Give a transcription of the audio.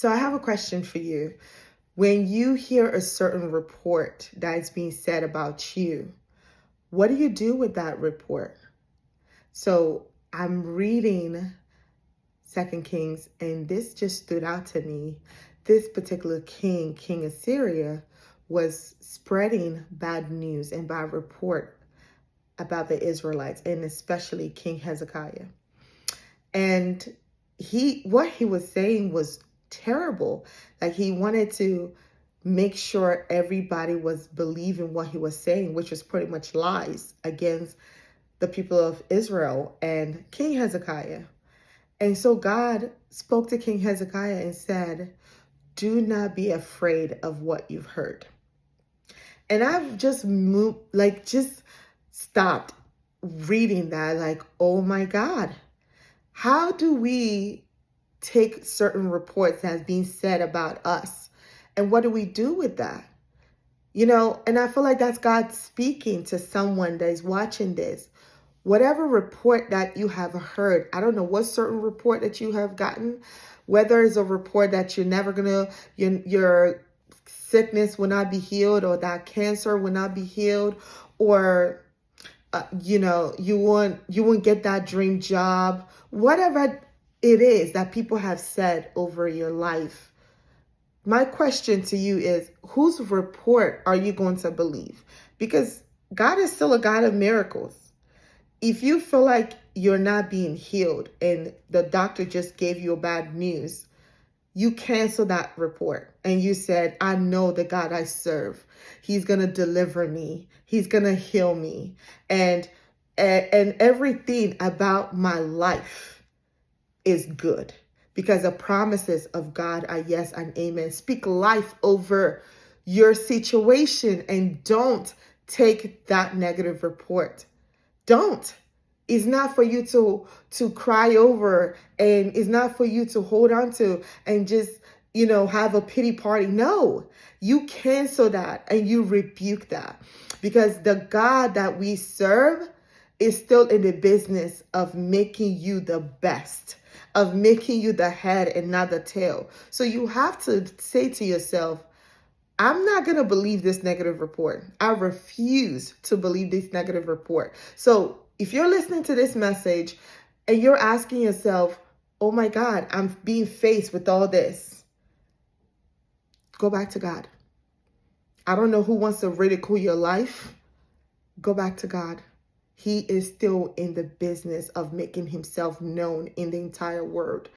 So I have a question for you. When you hear a certain report that is being said about you, what do you do with that report? So I'm reading Second Kings, and this just stood out to me. This particular king, King Assyria, was spreading bad news and bad report about the Israelites, and especially King Hezekiah. And what he was saying was terrible. Like, he wanted to make sure everybody was believing what he was saying, which was pretty much lies against the people of Israel and King Hezekiah. And so God spoke to King Hezekiah and said, do not be afraid of what you've heard. And I've just moved, just stopped reading that, like, oh my God. How do we take certain reports that's being said about us, and what do we do with that? And I feel like that's God speaking to someone that is watching this. Whatever report that you have heard, I don't know what certain report that you have gotten, whether it's a report that you're never gonna, your sickness will not be healed, or that cancer will not be healed, or you won't get that dream job, whatever it is that people have said over your life. My question to you is, whose report are you going to believe? Because God is still a God of miracles. If you feel like you're not being healed and the doctor just gave you a bad news, you cancel that report and you said, I know the God I serve. He's going to deliver me. He's going to heal me. And everything about my life is good, because the promises of God are yes and amen. Speak life over your situation and don't take that negative report. Don't. It's not for you to cry over, and it's not for you to hold on to and just, have a pity party. No, you cancel that and you rebuke that, because the God that we serve is still in the business of making you the best, of making you the head and not the tail. So you have to say to yourself, I'm not going to believe this negative report. I refuse to believe this negative report. So if you're listening to this message and you're asking yourself, oh my God, I'm being faced with all this, go back to God. I don't know who wants to ridicule your life. Go back to God. He is still in the business of making himself known in the entire world.